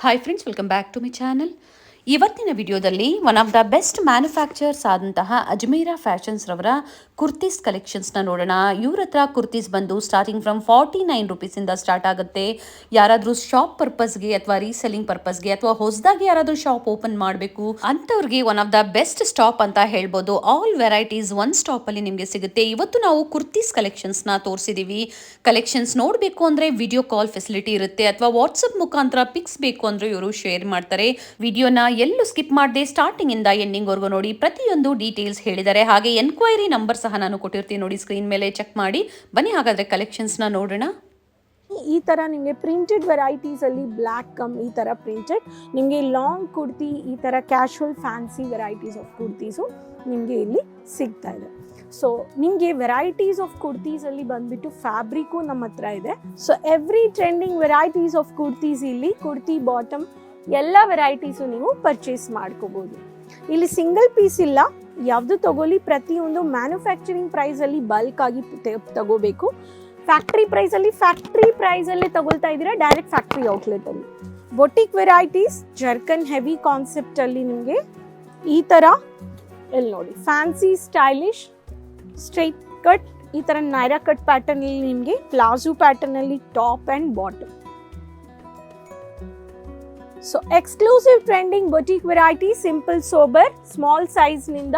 Hi friends, welcome back to my channel. ಇವತ್ತಿನ ವಿಡಿಯೋದಲ್ಲಿ one of the best manufacturers ಆದಂತಹ Ajmera fashions ರವರ ಕುರ್ತೀಸ್ ಕಲೆಕ್ಷನ್ಸ್ನ ನೋಡೋಣ. ಇವ್ರ ಹತ್ರ ಕುರ್ತೀಸ್ ಬಂದು ಸ್ಟಾರ್ಟಿಂಗ್ ಫ್ರಮ್ 49 ರುಪೀಸಿಂದ ಸ್ಟಾರ್ಟ್ ಆಗುತ್ತೆ. ಯಾರಾದರೂ ಶಾಪ್ ಪರ್ಪಸ್ಗೆ ಅಥವಾ ರೀಸೆಲ್ಲಿಂಗ್ ಪರ್ಪಸ್ಗೆ ಅಥವಾ ಹೊಸದಾಗಿ ಯಾರಾದರೂ ಶಾಪ್ ಓಪನ್ ಮಾಡಬೇಕು ಅಂಥವ್ರಿಗೆ one of the best stop ಅಂತ ಹೇಳ್ಬೋದು. ಆಲ್ ವೆರೈಟೀಸ್ ಒನ್ ಸ್ಟಾಪಲ್ಲಿ ನಿಮಗೆ ಸಿಗುತ್ತೆ. ಇವತ್ತು ನಾವು ಕುರ್ತೀಸ್ ಕಲೆಕ್ಷನ್ಸ್ನ ತೋರಿಸಿದ್ದೀವಿ. ಕಲೆಕ್ಷನ್ಸ್ ನೋಡಬೇಕು ಅಂದರೆ ವಿಡಿಯೋ ಕಾಲ್ ಫೆಸಿಲಿಟಿ ಇರುತ್ತೆ, ಅಥವಾ ವಾಟ್ಸಪ್ ಮುಖಾಂತರ ಪಿಕ್ಸ್ ಬೇಕು ಅಂದರೆ ಇವರು ಶೇರ್ ಮಾಡ್ತಾರೆ. ವಿಡಿಯೋನ ಎಲ್ಲೂ ಸ್ಕಿಪ್ ಮಾಡದೆ ಸ್ಟಾರ್ಟಿಂಗ್ ಇಂದ ಎಂಡಿಂಗ್ ವರ್ಗು ನೋಡಿ. ಪ್ರತಿಯೊಂದು ಡೀಟೇಲ್ಸ್ ಹೇಳಿದ್ದಾರೆ. ಹಾಗೆ ಎನ್ಕ್ವೈರಿ ನಂಬರ್ ಸಹ ನಾನು ಕೊಟ್ಟಿರ್ತೀನಿ ನೋಡಿ, ಸ್ಕ್ರೀನ್ ಮೇಲೆ ಚೆಕ್ ಮಾಡಿ. ಬನ್ನಿ ಹಾಗಾದ್ರೆ ಕಲೆಕ್ಷನ್ಸ್ನ ನೋಡೋಣ. ಈ ಥರ ನಿಮಗೆ ಪ್ರಿಂಟೆಡ್ ವೆರೈಟೀಸಲ್ಲಿ ಬ್ಲ್ಯಾಕ್ ಕಮ್ ಈ ಥರ ಪ್ರಿಂಟೆಡ್ ನಿಮಗೆ ಲಾಂಗ್ ಕುರ್ತಿ, ಈ ಥರ casual fancy varieties of kurtis ನಿಮಗೆ ಇಲ್ಲಿ ಸಿಗ್ತಾ ಇದೆ. ಸೊ ನಿಮಗೆ ವೆರೈಟೀಸ್ ಆಫ್ ಕುರ್ತೀಸಲ್ಲಿ ಬಂದ್ಬಿಟ್ಟು ಫ್ಯಾಬ್ರಿಕ್ಕು ನಮ್ಮ ಹತ್ರ ಇದೆ. So every trending varieties of kurtis ಇಲ್ಲಿ ಕುರ್ತಿ ಬಾಟಮ್ ಎಲ್ಲ ವೆರೈಟೀಸು ನೀವು ಪರ್ಚೇಸ್ ಮಾಡ್ಕೋಬೋದು. ಇಲ್ಲಿ ಸಿಂಗಲ್ ಪೀಸ್ ಇಲ್ಲ, ಯಾವುದು ತಗೊಳ್ಳಿ ಪ್ರತಿಯೊಂದು ಮ್ಯಾನುಫ್ಯಾಕ್ಚರಿಂಗ್ ಪ್ರೈಸಲ್ಲಿ ಬಲ್ಕ್ ಆಗಿ ತಗೋಬೇಕು. ಫ್ಯಾಕ್ಟ್ರಿ ಪ್ರೈಸಲ್ಲೇ ತಗೊಳ್ತಾ ಇದ್ದೀರಾ, direct factory ಔಟ್ಲೆಟಲ್ಲಿ. Boutique varieties ಜರ್ಕನ್ heavy ಕಾನ್ಸೆಪ್ಟಲ್ಲಿ ನಿಮಗೆ ಈ ಥರ ಇಲ್ಲಿ ನೋಡಿ, ಫ್ಯಾನ್ಸಿ ಸ್ಟೈಲಿಶ್ ಸ್ಟ್ರೈಟ್ ಕಟ್, ಈ ಥರ ನೈರಾ ಕಟ್ ಪ್ಯಾಟರ್ನಲ್ಲಿ ನಿಮಗೆ ಪ್ಲಾಜೋ ಪ್ಯಾಟರ್ನಲ್ಲಿ top and bottom. So exclusive trending boutique variety, simple sober, small ಸೈಜ್ನಿಂದ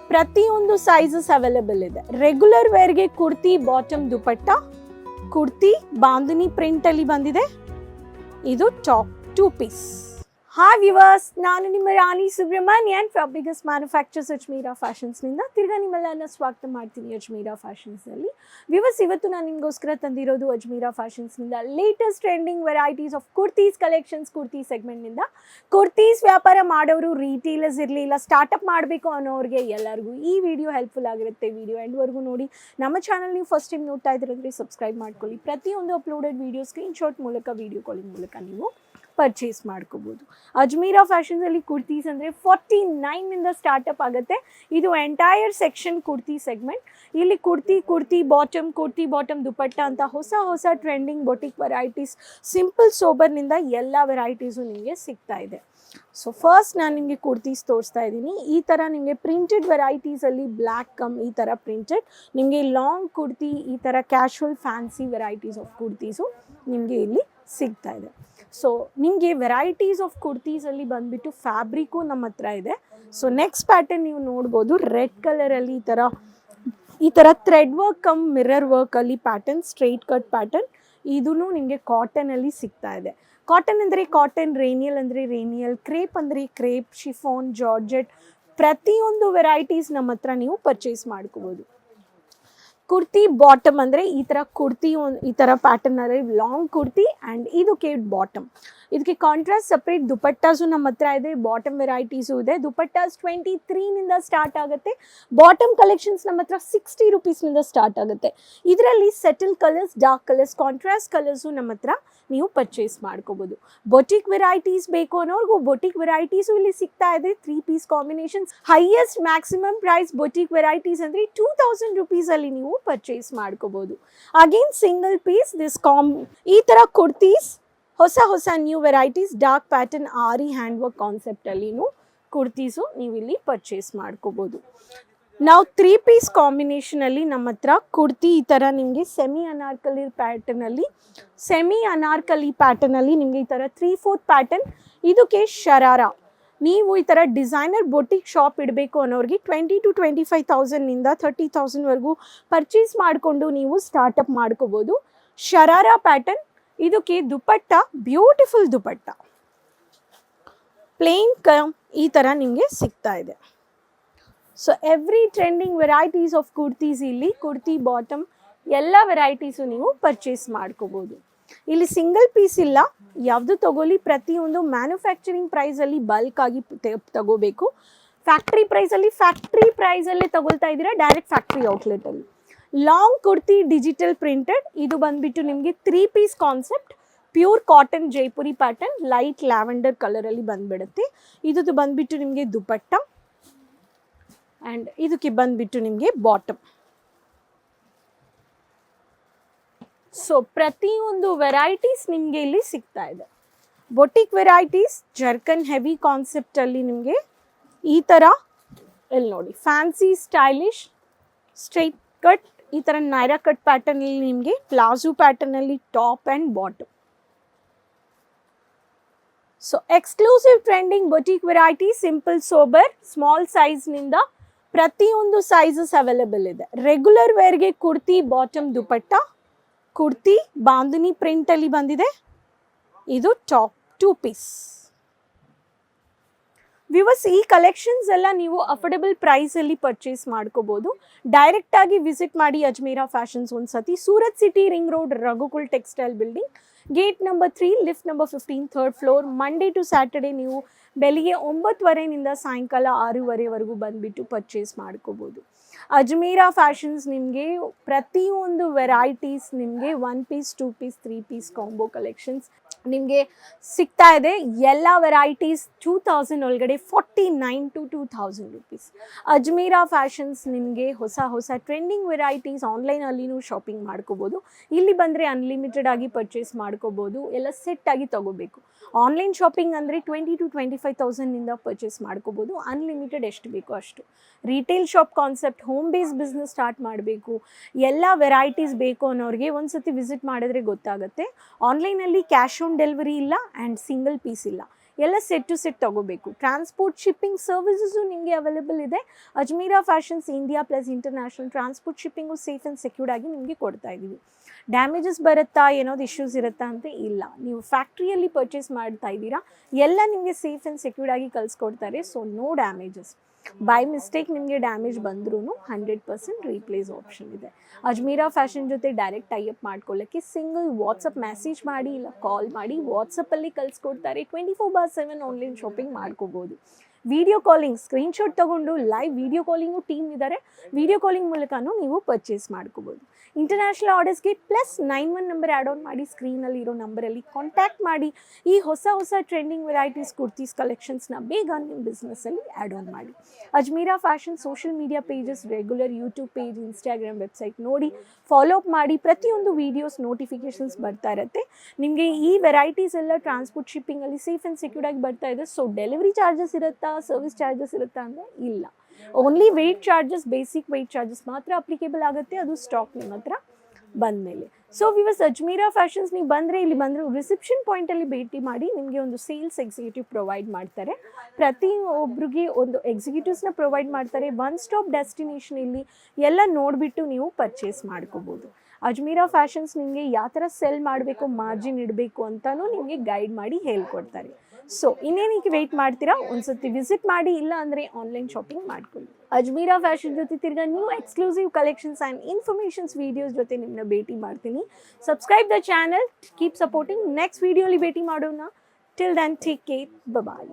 ಪ್ರತಿಯೊಂದು ಸೈಜಸ್ ಅವೈಲೇಬಲ್ ಇದೆ. ರೆಗ್ಯುಲರ್ ವೇರ್ಗೆ ಕುರ್ತಿ ಬಾಟಮ್ ದುಪಟ್ಟ, ಕುರ್ತಿ ಬಾಂಧನಿ ಪ್ರಿಂಟಲ್ಲಿ ಬಂದಿದೆ. ಇದು ಟಾಪ್ 2 ಪೀಸ್. ಹಾಯ್ ವ್ಯೂವರ್ಸ್, ನಾನು ನಿಮ್ಮ Rani Subramanian from biggest manufacturers Ajmera ಫ್ಯಾಷನ್ಸ್ನಿಂದ ತಿರ್ಗಾ ನಿಮ್ಮೆಲ್ಲರನ್ನ ಸ್ವಾಗತ ಮಾಡ್ತೀನಿ ಅಜ್ಮೀರಾ ಫ್ಯಾಷನ್ಸ್ನಲ್ಲಿ. ವ್ಯೂವರ್ಸ್, ಇವತ್ತು ನಾನು ನಿಮಗೋಸ್ಕರ ತಂದಿರೋದು ಅಜ್ಮೀರಾ ಫ್ಯಾಷನ್ಸ್ನಿಂದ latest trending varieties of kurtis collections. Kurti ಸೆಗ್ಮೆಂಟ್ನಿಂದ ಕುರ್ತೀಸ್ ವ್ಯಾಪಾರ ಮಾಡೋರು, ರೀಟೇಲರ್ಸ್ ಇರಲಿ, ಇಲ್ಲ ಸ್ಟಾರ್ಟಪ್ ಮಾಡಬೇಕು ಅನ್ನೋರಿಗೆ ಎಲ್ಲರಿಗೂ ಈ ವಿಡಿಯೋ ಹೆಲ್ಪ್ಫುಲ್ ಆಗಿರುತ್ತೆ. ವಿಡಿಯೋ ಎಂಡ್ವರೆಗೂ ನೋಡಿ. ನಮ್ಮ ಚಾನಲ್ ನೀವು ಫಸ್ಟ್ ಟೈಮ್ ನೋಡ್ತಾ ಇದ್ರಂದ್ರೆ ಸಬ್ಸ್ಕ್ರೈಬ್ ಮಾಡ್ಕೊಳ್ಳಿ. ಪ್ರತಿಯೊಂದು ಅಪ್ಲೋಡೆಡ್ ವಿಡಿಯೋ ಸ್ಕ್ರೀನ್ಶಾಟ್ ಮೂಲಕ, ವಿಡಿಯೋ ಕಾಲಿಂಗ್ ಮೂಲಕ ನೀವು ಪರ್ಚೇಸ್ ಮಾಡ್ಕೋಬೋದು. ಅಜ್ಮೀರಾ ಫ್ಯಾಷನ್ಸಲ್ಲಿ ಕುರ್ತೀಸ್ ಅಂದರೆ 49 ಸ್ಟಾರ್ಟಪ್ ಆಗುತ್ತೆ. ಇದು ಎಂಟೈರ್ ಸೆಕ್ಷನ್ ಕುರ್ತಿ ಸೆಗ್ಮೆಂಟ್. ಇಲ್ಲಿ ಕುರ್ತಿ ಬಾಟಮ್ ದುಪಟ್ಟ ಅಂತ ಹೊಸ ಟ್ರೆಂಡಿಂಗ್ ಬೊಟಿಕ್ ವೆರೈಟೀಸ್, ಸಿಂಪಲ್ ಸೋಬರ್ನಿಂದ ಎಲ್ಲ ವೆರೈಟೀಸು ನಿಮಗೆ ಸಿಗ್ತಾ ಇದೆ. ಸೊ ಫಸ್ಟ್ ನಾನು ನಿಮಗೆ ಕುರ್ತೀಸ್ ತೋರಿಸ್ತಾ ಇದ್ದೀನಿ. ಈ ಥರ ನಿಮಗೆ ಪ್ರಿಂಟೆಡ್ ವೆರೈಟೀಸಲ್ಲಿ ಬ್ಲ್ಯಾಕ್ ಕಮ್ ಈ ಥರ ಪ್ರಿಂಟೆಡ್ ನಿಮಗೆ ಲಾಂಗ್ ಕುರ್ತಿ, ಈ ಥರ casual fancy varieties of kurtis ನಿಮಗೆ ಇಲ್ಲಿ ಸಿಗ್ತಾ ಇದೆ. ಸೊ ನಿಮಗೆ ವೆರೈಟೀಸ್ ಆಫ್ ಕುರ್ತೀಸಲ್ಲಿ ಬಂದುಬಿಟ್ಟು ಫ್ಯಾಬ್ರಿಕ್ಕು ನಮ್ಮ ಹತ್ರ ಇದೆ. ಸೊ ನೆಕ್ಸ್ಟ್ ಪ್ಯಾಟರ್ನ್ ನೀವು ನೋಡ್ಬೋದು, ರೆಡ್ ಕಲರಲ್ಲಿ ಈ ಥರ ಥ್ರೆಡ್ ವರ್ಕ್ ಕಮ್ ಮಿರರ್ ವರ್ಕಲ್ಲಿ ಪ್ಯಾಟರ್ನ್, ಸ್ಟ್ರೈಟ್ ಕಟ್ ಪ್ಯಾಟರ್ನ್. ಇದೂ ನಿಮಗೆ ಕಾಟನಲ್ಲಿ ಸಿಗ್ತಾ ಇದೆ. ಕಾಟನ್ ಅಂದರೆ ಕಾಟನ್, ರೇನಿಯಲ್ ಅಂದರೆ ರೇನಿಯಲ್, ಕ್ರೇಪ್ ಅಂದರೆ ಕ್ರೇಪ್, ಶಿಫಾನ್, ಜಾರ್ಜೆಟ್, ಪ್ರತಿಯೊಂದು ವೆರೈಟೀಸ್ ನಮ್ಮ ಹತ್ರ ನೀವು ಪರ್ಚೇಸ್ ಮಾಡ್ಕೋಬೋದು. ಕುರ್ತಿ ಬಾಟಮ್ ಅಂದರೆ ಈ ಥರ ಕುರ್ತಿ, ಈ ಥರ ಪ್ಯಾಟರ್ನಲ್ಲಿ ಲಾಂಗ್ ಕುರ್ತಿ ಆ್ಯಂಡ್ ಇದು ಕೇಟ್ ಬಾಟಮ್. ಇದಕ್ಕೆ ಕಾಂಟ್ರಾಸ್ಟ್ ಸಪ್ರೇಟ್ ದುಪಟ್ಟಾಸು ನಮ್ಮ ಹತ್ರ ಇದೆ. ಬಾಟಮ್ ವೆರೈಟೀಸು ಇದೆ. ದುಪಟ್ಟಾಸ್ 23 ಸ್ಟಾರ್ಟ್ ಆಗುತ್ತೆ. ಬಾಟಮ್ ಕಲೆಕ್ಷನ್ಸ್ ನಮ್ಮ ಹತ್ರ 60 ರುಪೀಸ್ನಿಂದ ಸ್ಟಾರ್ಟ್ ಆಗುತ್ತೆ. ಇದರಲ್ಲಿ settle colours, dark colours, contrast colours ನಮ್ಮ ಹತ್ರ ನೀವು ಪರ್ಚೇಸ್ ಮಾಡ್ಕೋಬೋದು. ಬೊಟಿಕ್ ವೆರೈಟೀಸ್ ಬೇಕು ಅನ್ನೋರ್ಗೂ ಬೊಟಿಕ್ ವೆರೈಟೀಸು ಇಲ್ಲಿ ಸಿಗ್ತಾ ಇದೆ. 3 piece combinations. Highest maximum price boutique varieties ಅಂದರೆ 2000 ರುಪೀಸಲ್ಲಿ ನೀವು ಪರ್ಚೇಸ್ ಮಾಡ್ಕೋಬೋದು. ಅಗೇನ್ ಸಿಂಗಲ್ ಪೀಸ್ ಈ ಥರ ಕುರ್ತೀಸ್, ಹೊಸ ನ್ಯೂ ವೆರೈಟೀಸ್, ಡಾರ್ಕ್ ಪ್ಯಾಟರ್ನ್ ಆರಿ ಹ್ಯಾಂಡ್ ವರ್ಕ್ ಕಾನ್ಸೆಪ್ಟಲ್ಲಿನೂ ಕುರ್ತೀಸು ನೀವು ಇಲ್ಲಿ ಪರ್ಚೇಸ್ ಮಾಡ್ಕೋಬೋದು. ನಾವು 3 ಪೀಸ್ ಕಾಂಬಿನೇಷನಲ್ಲಿ ನಮ್ಮ ಹತ್ರ ಕುರ್ತಿ ಈ ಥರ ನಿಮಗೆ ಸೆಮಿ ಅನಾರ್ಕಲಿ ಪ್ಯಾಟರ್ನಲ್ಲಿ ನಿಮಗೆ ಈ ಥರ 3/4 ಪ್ಯಾಟರ್ನ್. ಇದಕ್ಕೆ ಶರಾರ. ನೀವು ಈ ಥರ ಡಿಸೈನರ್ ಬೊಟಿಕ್ ಶಾಪ್ ಇಡಬೇಕು ಅನ್ನೋರಿಗೆ 20,000 to 25,000ನಿಂದ 30,000ವರೆಗೂ ಪರ್ಚೇಸ್ ಮಾಡಿಕೊಂಡು ನೀವು ಸ್ಟಾರ್ಟಪ್ ಮಾಡ್ಕೋಬೋದು. ಶರಾರ ಪ್ಯಾಟರ್ನ್. ಇದಕ್ಕೆ ದುಪಟ್ಟ, ಬ್ಯೂಟಿಫುಲ್ ದುಪಟ್ಟ, ಪ್ಲೇನ್ ಈ ಥರ ನಿಮಗೆ ಸಿಗ್ತಾ ಇದೆ. So every trending varieties of kurtis ಇಲ್ಲಿ ಕುರ್ತಿ ಬಾಟಮ್ ಎಲ್ಲ ವೆರೈಟೀಸು ನೀವು ಪರ್ಚೇಸ್ ಮಾಡ್ಕೋಬೋದು. ಇಲ್ಲಿ ಸಿಂಗಲ್ ಪೀಸ್ ಇಲ್ಲ, ಯಾವುದು ತಗೊಳ್ಳಿ ಪ್ರತಿಯೊಂದು ಮ್ಯಾನುಫ್ಯಾಕ್ಚರಿಂಗ್ ಪ್ರೈಸಲ್ಲಿ ಬಲ್ಕ್ ಆಗಿ ತಗೋಬೇಕು. ಫ್ಯಾಕ್ಟ್ರಿ ಪ್ರೈಸಲ್ಲೇ ತಗೊಳ್ತಾ ಇದ್ದೀರಾ, ಡೈರೆಕ್ಟ್ ಫ್ಯಾಕ್ಟ್ರಿ ಔಟ್ಲೆಟಲ್ಲಿ. Long kurti digital printed. ಇದು ಬಂದುಬಿಟ್ಟು ನಿಮಗೆ 3 piece concept, pure cotton Jaipuri pattern, light lavender ಕಲರಲ್ಲಿ ಬಂದುಬಿಡುತ್ತೆ. ಇದು ಬಂದುಬಿಟ್ಟು ನಿಮಗೆ ದುಪಟ್ಟ ಆ್ಯಂಡ್ ಇದಕ್ಕೆ ಬಂದುಬಿಟ್ಟು ನಿಮಗೆ ಬಾಟಮ್. ಸೊ ಪ್ರತಿಯೊಂದು ವೆರೈಟೀಸ್ ನಿಮಗೆ ಇಲ್ಲಿ ಸಿಗ್ತಾ ಇದೆ. ಬೊಟಿಕ್ ವೆರೈಟೀಸ್ ಜರ್ಕನ್ ಹೆವಿ ಕಾನ್ಸೆಪ್ಟಲ್ಲಿ ನಿಮಗೆ ಈ ಥರ ಇಲ್ಲಿ ನೋಡಿ ಫ್ಯಾನ್ಸಿ ಸ್ಟೈಲಿಶ್ ಸ್ಟ್ರೈಟ್ ಕಟ್ ಈ ಥರ ನೈರಾ ಕಟ್ ಪ್ಯಾಟರ್ನಲ್ಲಿ ನಿಮಗೆ ಪ್ಲಾಜೋ ಪ್ಯಾಟರ್ನಲ್ಲಿ top and bottom. So exclusive trending boutique variety simple sober small ಸೈಜ್ನಿಂದ ಪ್ರತಿಯೊಂದು ಸೈಜಸ್ ಅವೈಲೇಬಲ್ ಇದೆ. ರೆಗ್ಯುಲರ್ ವೇರ್ಗೆ ಕುರ್ತಿ ಬಾಟಮ್ ದುಪಟ್ಟ, ಕುರ್ತಿ ಬಾಂಧನಿ ಪ್ರಿಂಟಲ್ಲಿ ಬಂದಿದೆ, ಇದು ಟಾಪ್ 2 ಪೀಸ್. ವ್ಯೂವರ್ಸ್ ಈ ಕಲೆಕ್ಷನ್ಸ್ ಎಲ್ಲ ನೀವು ಅಫೋರ್ಡೆಬಲ್ ಪ್ರೈಸಲ್ಲಿ ಪರ್ಚೇಸ್ ಮಾಡ್ಕೋಬೋದು. ಡೈರೆಕ್ಟಾಗಿ ವಿಸಿಟ್ ಮಾಡಿ ಅಜ್ಮೀರಾ ಫ್ಯಾಷನ್ಸ್ ಒಂದ್ಸತಿ. Surat city ring road Raghukul textile building, gate number 3, lift number 15, 3rd floor. Monday to Saturday ನೀವು ಬೆಳಿಗ್ಗೆ 9:30 ಸಾಯಂಕಾಲ 6:30ವರೆಗೂ ಬಂದುಬಿಟ್ಟು ಪರ್ಚೇಸ್ ಮಾಡ್ಕೋಬೋದು. ಅಜ್ಮೀರಾ ಫ್ಯಾಷನ್ಸ್ ನಿಮಗೆ ಪ್ರತಿಯೊಂದು ವೆರೈಟೀಸ್ ನಿಮಗೆ 1 piece 2 piece 3 piece combo collections ನಿಮಗೆ ಸಿಗ್ತಾ ಇದೆ. ಎಲ್ಲ ವೆರೈಟೀಸ್ 2000 ಒಳಗಡೆ 49 to 2000 ರುಪೀಸ್. ಅಜ್ಮೀರಾ ಫ್ಯಾಷನ್ಸ್ ನಿಮಗೆ ಹೊಸ ಟ್ರೆಂಡಿಂಗ್ ವೆರೈಟೀಸ್ ಆನ್ಲೈನಲ್ಲಿನೂ ಶಾಪಿಂಗ್ ಮಾಡ್ಕೋಬೋದು. ಇಲ್ಲಿ ಬಂದರೆ ಅನ್ಲಿಮಿಟೆಡ್ ಆಗಿ ಪರ್ಚೇಸ್ ಮಾಡ್ಕೋಬೋದು, ಎಲ್ಲ ಸೆಟ್ ಆಗಿ ತೊಗೋಬೇಕು. ಆನ್ಲೈನ್ ಶಾಪಿಂಗ್ ಅಂದರೆ 20 to 25,000ನಿಂದ ಪರ್ಚೇಸ್ ಮಾಡ್ಕೋಬೋದು, ಅನ್ಲಿಮಿಟೆಡ್ ಎಷ್ಟು ಬೇಕೋ ಅಷ್ಟು. Retail shop concept, home base business start ಮಾಡಬೇಕು, ಎಲ್ಲ ವೆರೈಟೀಸ್ ಬೇಕು ಅನ್ನೋರಿಗೆ ಒಂದು ಸತಿ ವಿಸಿಟ್ ಮಾಡಿದ್ರೆ ಗೊತ್ತಾಗುತ್ತೆ. ಆನ್ಲೈನಲ್ಲಿ ಕ್ಯಾಶ್ ಆನ್ ಡೆಲಿವರಿ ಇಲ್ಲ ಆ್ಯಂಡ್ ಸಿಂಗಲ್ ಪೀಸ್ ಇಲ್ಲ, ಎಲ್ಲ ಸೆಟ್ ಟು ಸೆಟ್ ತೊಗೋಬೇಕು. ಟ್ರಾನ್ಸ್ಪೋರ್ಟ್ ಶಿಪ್ಪಿಂಗ್ ಸರ್ವಿಸಸ್ಸು ನಿಮಗೆ ಅವೈಲೇಬಲ್ ಇದೆ. Ajmeera fashions India plus international transport shipping safe and secured ಆಗಿ ನಿಮಗೆ ಕೊಡ್ತಾ ಇದ್ದೀವಿ. ಡ್ಯಾಮೇಜಸ್ ಬರುತ್ತಾ, ಏನಾದ್ರು ಇಶ್ಯೂಸ್ ಇರುತ್ತಾ ಅಂತ ಇಲ್ಲ, ನೀವು ಫ್ಯಾಕ್ಟ್ರಿಯಲ್ಲಿ ಪರ್ಚೇಸ್ ಮಾಡ್ತಾ ಇದ್ದೀರಾ, ಎಲ್ಲ ನಿಮಗೆ ಸೇಫ್ ಆ್ಯಂಡ್ ಸೆಕ್ಯೂರ್ಡ್ ಆಗಿ ಕಳಿಸ್ಕೊಡ್ತಾರೆ. So no damages. By mistake ನಿಮಗೆ ಡ್ಯಾಮೇಜ್ ಬಂದ್ರೂ 100% ರೀಪ್ಲೇಸ್ ಆಪ್ಷನ್ ಇದೆ. ಅಜ್ಮೀರಾ ಫ್ಯಾಷನ್ ಜೊತೆ ಡೈರೆಕ್ಟ್ ಟೈಅಪ್ ಮಾಡ್ಕೊಳ್ಳೋಕ್ಕೆ ಸಿಂಗಲ್ ವಾಟ್ಸಪ್ ಮೆಸೇಜ್ ಮಾಡಿ ಇಲ್ಲ ಕಾಲ್ ಮಾಡಿ, ವಾಟ್ಸಪ್ಪಲ್ಲಿ ಕಳಿಸ್ಕೊಡ್ತಾರೆ. 24/7 ಆನ್ಲೈನ್ ಶಾಪಿಂಗ್ ಮಾಡ್ಕೋಬೋದು. ವಿಡಿಯೋ ಕಾಲಿಂಗ್ ಸ್ಕ್ರೀನ್ಶಾಟ್ ತೊಗೊಂಡು ಲೈವ್ ವಿಡಿಯೋ ಕಾಲಿಂಗು ಟೀಮ್ ಇದ್ದಾರೆ, ವಿಡಿಯೋ ಕಾಲಿಂಗ್ ಮೂಲಕನೂ ನೀವು ಪರ್ಚೇಸ್ ಮಾಡ್ಕೋಬೋದು. ಇಂಟರ್ನ್ಯಾಷನಲ್ ಆರ್ಡರ್ಸ್ಗೆ +91 ನಂಬರ್ ಆ್ಯಡ್ ಆನ್ ಮಾಡಿ, ಸ್ಕ್ರೀನಲ್ಲಿ ಇರೋ ನಂಬರಲ್ಲಿ ಕಾಂಟ್ಯಾಕ್ಟ್ ಮಾಡಿ. ಈ ಹೊಸ ಟ್ರೆಂಡಿಂಗ್ ವೆರೈಟೀಸ್ ಕುರ್ತೀಸ್ ಕಲೆಕ್ಷನ್ಸ್ನ ಬೇಗ ನಿಮ್ಮ ಬಿಸ್ನೆಸ್ಸಲ್ಲಿ ಆ್ಯಡ್ ಆನ್ ಮಾಡಿ. Ajmeera fashion social media pages, regular YouTube page, Instagram website ನೋಡಿ ಫಾಲೋ ಅಪ್ ಮಾಡಿ. ಪ್ರತಿಯೊಂದು ವೀಡಿಯೋಸ್ ನೋಟಿಫಿಕೇಷನ್ಸ್ ಬರ್ತಾ ಇರುತ್ತೆ. ನಿಮಗೆ ಈ ವೆರೈಟೀಸ್ ಎಲ್ಲ ಟ್ರಾನ್ಸ್ಪೋರ್ಟ್ ಶಿಪ್ಪಿಂಗಲ್ಲಿ ಸೇಫ್ ಆ್ಯಂಡ್ ಸೆಕ್ಯೂರ್ಡ್ ಆಗಿ ಬರ್ತಾ ಇದೆ. ಸೊ ಡೆಲಿವರಿ ಚಾರ್ಜಸ್ ಇರುತ್ತಾ, ಸರ್ವಿಸ್ ಚಾರ್ಜಸ್ ಇರುತ್ತಾ ಅಂದರೆ ಇಲ್ಲ, only weight charges, basic weight charges ಮಾತ್ರ ಅಪ್ಲಿಕೇಬಲ್ ಆಗುತ್ತೆ, ಅದು ಸ್ಟಾಕ್ ನಿಮ್ಮ ಹತ್ರ ಬಂದಮೇಲೆ. ಸೊ ವ್ಯೂವರ್ಸ್ ಅಜ್ಮೀರಾ ಫ್ಯಾಷನ್ಸ್ ನೀವು ಇಲ್ಲಿ ಬಂದರೆ ರಿಸೆಪ್ಷನ್ ಪಾಯಿಂಟಲ್ಲಿ ಭೇಟಿ ಮಾಡಿ, ನಿಮಗೆ ಒಂದು ಸೇಲ್ಸ್ ಎಕ್ಸಿಕ್ಯೂಟಿವ್ ಪ್ರೊವೈಡ್ ಮಾಡ್ತಾರೆ. ಪ್ರತಿಯೊಬ್ಬರಿಗೆ ಒಂದು ಎಕ್ಸಿಕ್ಯೂಟಿವ್ಸ್ನ ಪ್ರೊವೈಡ್ ಮಾಡ್ತಾರೆ. 1 ಸ್ಟಾಪ್ ಡೆಸ್ಟಿನೇಷನ್, ಇಲ್ಲಿ ಎಲ್ಲ ನೋಡಿಬಿಟ್ಟು ನೀವು ಪರ್ಚೇಸ್ ಮಾಡ್ಕೋಬೋದು. ಅಜ್ಮೀರಾ ಫ್ಯಾಷನ್ಸ್ ನಿಮಗೆ ಯಾವ ಥರ ಸೆಲ್ ಮಾಡಬೇಕು, ಮಾರ್ಜಿನ್ ಇಡಬೇಕು ಅಂತಲೂ ನಿಮಗೆ ಗೈಡ್ ಮಾಡಿ ಹೇಳ್ಕೊಡ್ತಾರೆ. ಸೊ ಇನ್ನೇನಕ್ಕೆ ವೆಯ್ಟ್ ಮಾಡ್ತೀರಾ, ಒಂದ್ಸತಿ ವಿಸಿಟ್ ಮಾಡಿ, ಇಲ್ಲ ಅಂದರೆ ಆನ್ಲೈನ್ ಶಾಪಿಂಗ್ ಮಾಡ್ಕೊಳ್ಳಿ. ಅಜ್ಮೀರಾ ಫ್ಯಾಷನ್ ಜೊತೆ ತಿರ್ಗಾ new exclusive collections and informations videos ಜೊತೆ ನಿಮ್ಮನ್ನ ಭೇಟಿ ಮಾಡ್ತೀನಿ. Subscribe the channel, keep supporting. Next ವೀಡಿಯೋಲಿ ಭೇಟಿ ಮಾಡೋಣ. ಟಿಲ್ ದೆನ್ ಟೇಕ್ ಕೇರ್, ಬಾಯ್.